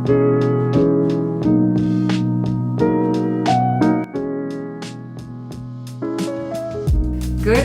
Good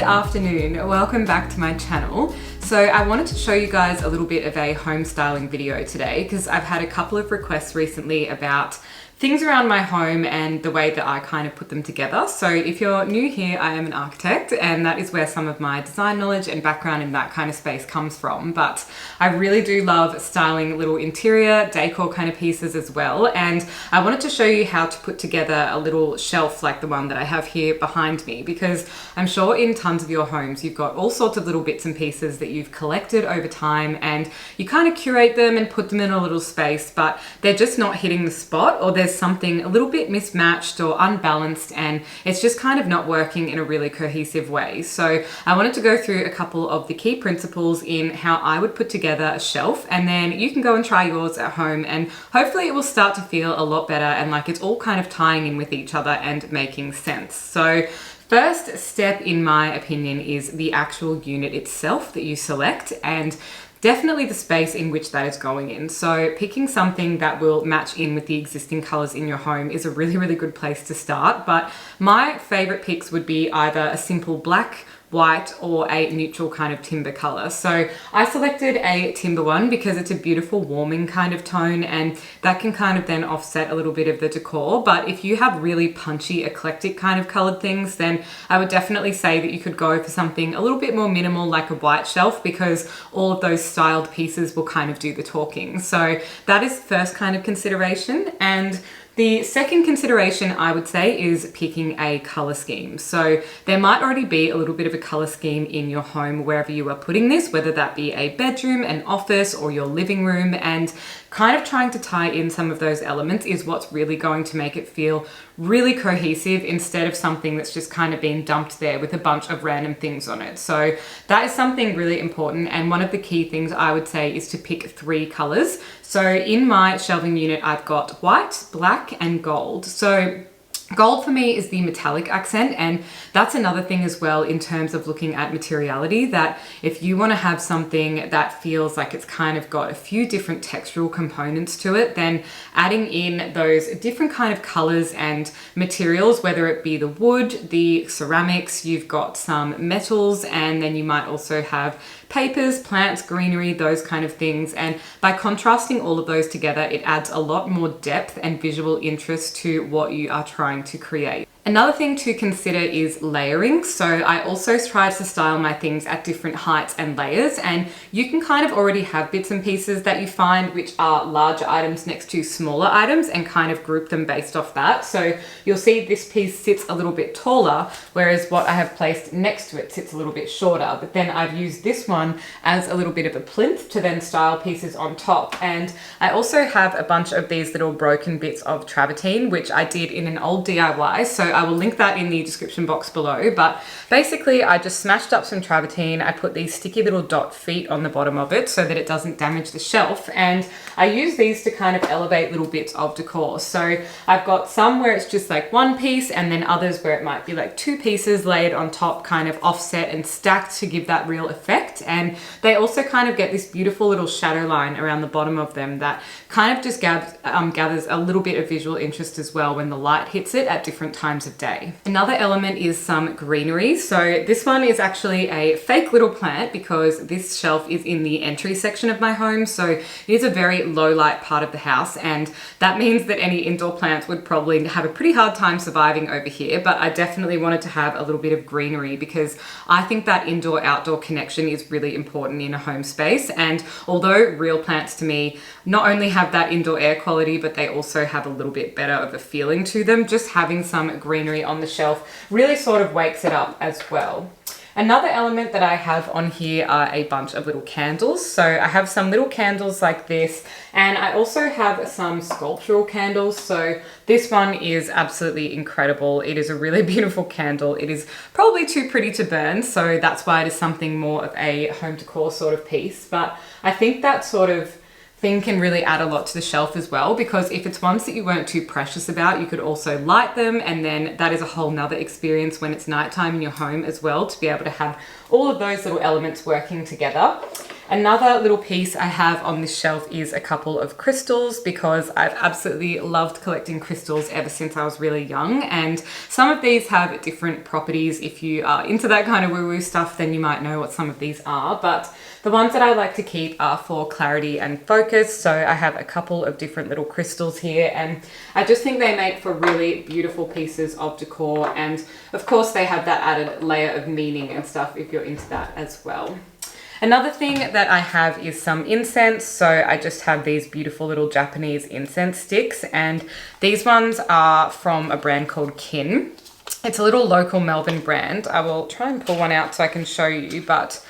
afternoon, welcome back to my channel. So I wanted to show you guys a little bit of a home styling video today because I've had a couple of requests recently about things around my home and the way that I kind of put them together. So if you're new here, I am an architect and that is where some of my design knowledge and background in that kind of space comes from. But I really do love styling little interior decor kind of pieces as well. And I wanted to show you how to put together a little shelf like the one that I have here behind me, because I'm sure in tons of your homes, you've got all sorts of little bits and pieces that you've collected over time and you kind of curate them and put them in a little space, but they're just not hitting the spot, or there's something a little bit mismatched or unbalanced and it's just kind of not working in a really cohesive way. So I wanted to go through a couple of the key principles in how I would put together a shelf, and then you can go and try yours at home and hopefully it will start to feel a lot better and like it's all kind of tying in with each other and making sense. So first step, in my opinion, is the actual unit itself that you select, and definitely the space in which that is going in. So picking something that will match in with the existing colors in your home is a really, really good place to start. But my favorite picks would be either a simple black, white, or a neutral kind of timber color. So I selected a timber one because it's a beautiful warming kind of tone and that can kind of then offset a little bit of the decor. But if you have really punchy, eclectic kind of colored things, then I would definitely say that you could go for something a little bit more minimal like a white shelf, because all of those styled pieces will kind of do the talking. So that is first kind of consideration. And the second consideration, I would say, is picking a color scheme. So there might already be a little bit of a color scheme in your home wherever you are putting this, whether that be a bedroom, an office, or your living room, and kind of trying to tie in some of those elements is what's really going to make it feel really cohesive instead of something that's just kind of been dumped there with a bunch of random things on it. So that is something really important, and one of the key things I would say is to pick 3 colors. So in my shelving unit, I've got white, black, and gold. So gold for me is the metallic accent, and that's another thing as well in terms of looking at materiality, that if you want to have something that feels like it's kind of got a few different textural components to it, then adding in those different kind of colors and materials, whether it be the wood, the ceramics, you've got some metals, and then you might also have papers, plants, greenery, those kind of things. And by contrasting all of those together, it adds a lot more depth and visual interest to what you are trying to create. Another thing to consider is layering. So I also try to style my things at different heights and layers, and you can kind of already have bits and pieces that you find which are larger items next to smaller items and kind of group them based off that. So you'll see this piece sits a little bit taller, whereas what I have placed next to it sits a little bit shorter. But then I've used this one as a little bit of a plinth to then style pieces on top. And I also have a bunch of these little broken bits of travertine, which I did in an old DIY. So I will link that in the description box below. But basically I just smashed up some travertine. I put these sticky little dot feet on the bottom of it so that it doesn't damage the shelf. And I use these to kind of elevate little bits of decor. So I've got some where it's just like one piece, and then others where it might be like 2 pieces layered on top, kind of offset and stacked to give that real effect. And they also kind of get this beautiful little shadow line around the bottom of them that kind of just gathers a little bit of visual interest as well when the light hits it at different times of day. Another element is some greenery. So this one is actually a fake little plant because this shelf is in the entry section of my home. So it is a very low light part of the house, and that means that any indoor plants would probably have a pretty hard time surviving over here. But I definitely wanted to have a little bit of greenery because I think that indoor-outdoor connection is really important in a home space. And although real plants to me not only have that indoor air quality, but they also have a little bit better of a feeling to them, just having some greenery on the shelf really sort of wakes it up as well. Another element that I have on here are a bunch of little candles. So I have some little candles like this, and I also have some sculptural candles. So this one is absolutely incredible. It is a really beautiful candle. It is probably too pretty to burn, so that's why it is something more of a home decor sort of piece. But I think that sort of thing can really add a lot to the shelf as well, because if it's ones that you weren't too precious about, you could also light them, and then that is a whole nother experience when it's nighttime in your home as well, to be able to have all of those little elements working together. Another little piece I have on this shelf is a couple of crystals, because I've absolutely loved collecting crystals ever since I was really young, and some of these have different properties. If you are into that kind of woo-woo stuff, then you might know what some of these are, but the ones that I like to keep are for clarity and focus. So I have a couple of different little crystals here, and I just think they make for really beautiful pieces of decor, and of course they have that added layer of meaning and stuff if you're into that as well. Another thing that I have is some incense. So I just have these beautiful little Japanese incense sticks, and these ones are from a brand called Kin. It's a little local Melbourne brand. I will try and pull one out so I can show you, but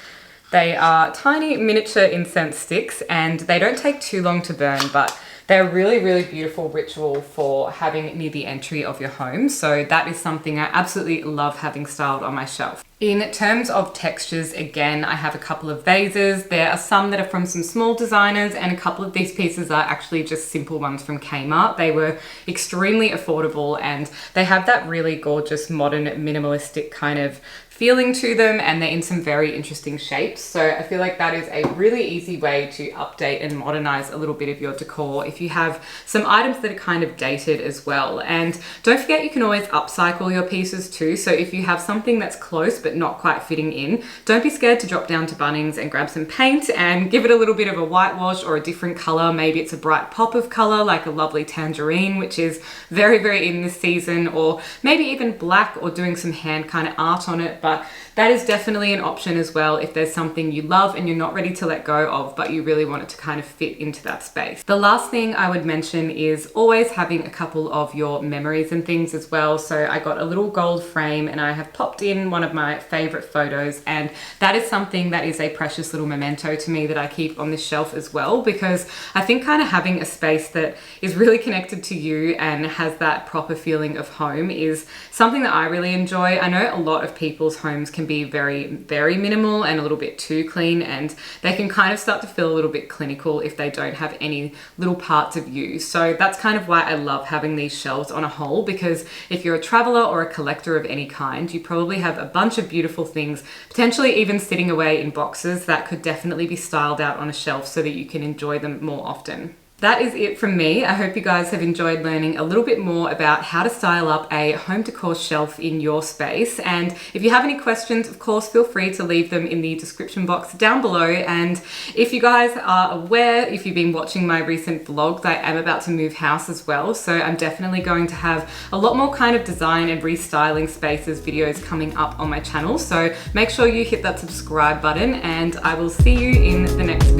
they are tiny miniature incense sticks, and they don't take too long to burn, but they're a really, really beautiful ritual for having near the entry of your home. So that is something I absolutely love having styled on my shelf. In terms of textures, again, I have a couple of vases. There are some that are from some small designers, and a couple of these pieces are actually just simple ones from Kmart. They were extremely affordable, and they have that really gorgeous modern minimalistic kind of feeling to them, and they're in some very interesting shapes. So I feel like that is a really easy way to update and modernize a little bit of your decor if you have some items that are kind of dated as well. And don't forget, you can always upcycle your pieces too. So if you have something that's close but not quite fitting in, don't be scared to drop down to Bunnings and grab some paint and give it a little bit of a whitewash or a different color. Maybe it's a bright pop of color like a lovely tangerine, which is very, very in this season, or maybe even black, or doing some hand kind of art on it. But that is definitely an option as well if there's something you love and you're not ready to let go of, but you really want it to kind of fit into that space. The last thing I would mention is always having a couple of your memories and things as well. So I got a little gold frame, and I have popped in one of my favorite photos, and that is something that is a precious little memento to me that I keep on this shelf as well, because I think kind of having a space that is really connected to you and has that proper feeling of home is something that I really enjoy. I know a lot of people's homes can be very, very minimal and a little bit too clean, and they can kind of start to feel a little bit clinical if they don't have any little parts of you. So that's kind of why I love having these shelves on a whole, because if you're a traveler or a collector of any kind, you probably have a bunch of beautiful things, potentially even sitting away in boxes, that could definitely be styled out on a shelf so that you can enjoy them more often. That is it from me. I hope you guys have enjoyed learning a little bit more about how to style up a home decor shelf in your space. And if you have any questions, of course, feel free to leave them in the description box down below. And if you guys are aware, if you've been watching my recent vlog, I am about to move house as well. So I'm definitely going to have a lot more kind of design and restyling spaces videos coming up on my channel. So make sure you hit that subscribe button, and I will see you in the next